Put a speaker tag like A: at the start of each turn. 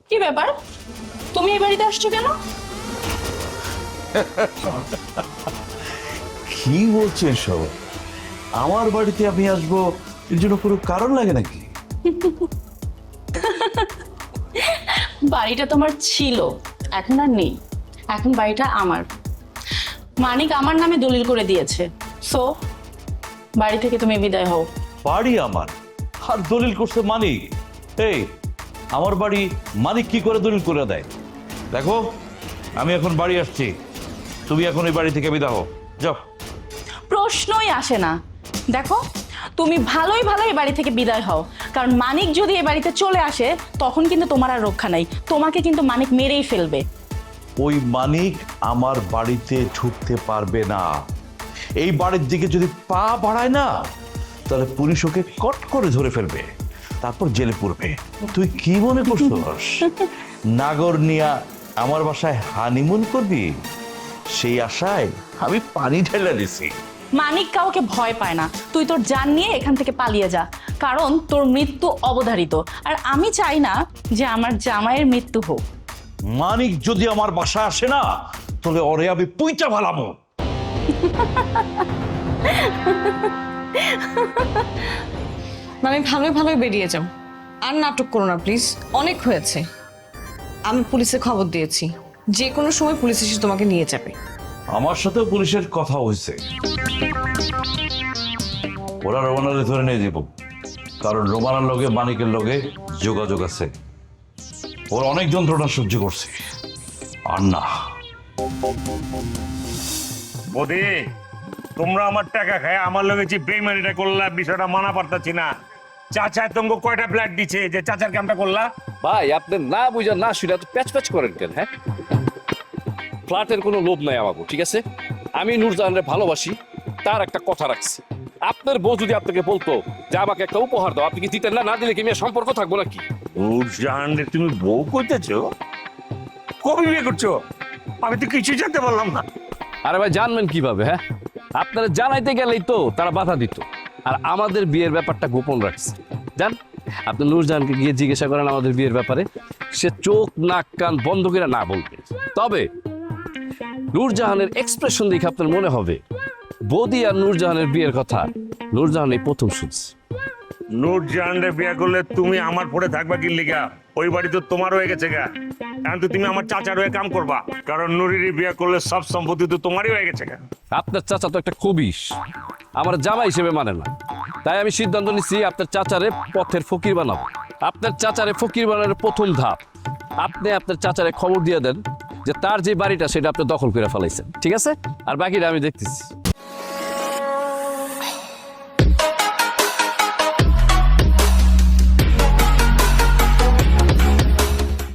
A: কি ব্যাপার, তুমি এই বাড়িতে আসছো কেন?
B: কি বলছেন সব? আমার বাড়িতে আমি আসবো এর জন্য কোনো কারণ লাগে নাকি?
A: বাড়িটা তোমার ছিল, এখন আর নেই। এখন বাড়িটা আমার। মানিক আমার নামে দলিল করে দিয়েছে। সো বাড়ি থেকে তুমি বিদায় হও।
B: বাড়ি আমার আর দলিল করছে মানিক? এই আমার বাড়ি মানিক কি করে দলিল করে দেয়? দেখো, আমি এখন বাড়ি আসছি, তুমি এখন এই বাড়ি থেকে বিদায় হও, যাও।
A: প্রশ্নই আসে না। দেখো, তুমি ভালোই ভালোই বাড়ি থেকে বিদায় হও, কারণ মানিক যদি এই বাড়িতে চলে আসে তখন কিন্তু তোমার আর রক্ষা নাই। তোমাকে কিন্তু মানিক মেরেই ফেলবে।
B: ওই মানিক আমার বাড়িতে ঢুকতে পারবে না। এই বাড়ির দিকে যদি পা বাড়ায় না, তাহলে পুলিশ ওকে কট করে ধরে ফেলবে, তারপর জেলে পুরবে। তুই কি মনে করছস নাগর নিয়া আমার বাসায় হানিমুন করবি? সেই আশায় আমি পানি ঢেলে দিছি।
A: মানিক কাউকে ভয় পায় না। তুই তোর জান নিয়ে এখান থেকে পালিয়ে যা, কারণ তোর মৃত্যু অবধারিত। আর আমি চাই না যে আমার জামাইয়ের মৃত্যু হোক।
B: মানিক যদি আমার বাসায় আসে না, তাহলে ওরে আমি পুইটা ভালামো।
C: মানে ভালোই ভালোই বেরিয়ে যাও, আর নাটক করো না প্লিজ, অনেক হয়েছে। আমি পুলিশে খবর দিয়েছি, যে কোনো সময় পুলিশ এসে তোমাকে নিয়ে যাবে।
B: আমার সাথেও পুলিশের কথা হয়েছে, ওরা রোমানারে ধরে নিয়ে যাব, কারণ রোমানার লগে মানিকের লগে যোগাযোগ আছে। ওর অনেক যন্ত্রণা সহ্য করছে, আর না।
D: বৌদি, তোমরা আমার টাকা খায় আমার লগে যে বেইমানিটা করলা, বিষয়টা মানা পারতাছি না। চাচা তোমাকে কয়টা ফ্ল্যাট দিছে যে চাচার কামটা করলা?
E: ভাই আপনি না বুঝা না শুনে তো প্যাচ প্যাচ করেন কেন? হ্যাঁ, ফ্ল্যাটের কোনো লোভ নাই আমাকে, ঠিক আছে? আমি নূরজাহানরে ভালোবাসি, তার একটা কথা রাখছি। আপনার বউ যদি আপনাকে বলতো যে আমাকে একটা উপহার দাও, আপনি কি দিতেন না? না দিলে কি মেয়ের সম্পর্ক থাকবো নাকি?
D: নূরজাহান রে তুমি বউ কইতেছো? কবে বিয়ে করছো? আমি তো কিছুই জানতে পারলাম না।
E: আরে ভাই জানবেন কিভাবে? হ্যাঁ, আপনারা জানাইতে গেলেই তো তারা বাধা দিত, আর আমাদের বিয়ের ব্যাপারটা গোপন রাখছে। জান, আপনি নূরজাহানকে গিয়ে জিজ্ঞাসা করেন আমাদের বিয়ের ব্যাপারে, সে চোখ নাক কান বন্ধ করে না বলবে। তবে নূরজাহানের এক্সপ্রেশন দেখে আপনার মনে হবে বৌদি আর নূরজাহানের বিয়ের কথা নূরজাহান এই প্রথম শুনছে।
D: নূরজাহান রে বিয়ে করলে তুমি আমার পরে থাকবা কি লিগা? ওই বাড়ি তো তোমার হয়ে গেছে গা, কারণ তো তুমি আমার চাচার হয়ে কাম করবা, কারণ নুরির বিয়ে করলে সব সম্পত্তি তো তোমারই হয়ে গেছে গা।
E: আপনার চাচা তো একটা খবিশ, আমার জামাই হিসেবে মানে না। তাই আমি সিদ্ধান্ত নিচ্ছি আপনার চাচারে পথের ফকির বানাবো। আপনার চাচারে ফকির বানানোর প্রথম ধাপ, আপনি আপনার চাচারে খবর দিয়ে দেন যে তার যে বাড়িটা সেটা আপনি দখল করে ফেলাইছেন, ঠিক আছে? আর বাকিটা আমি দেখতেছি।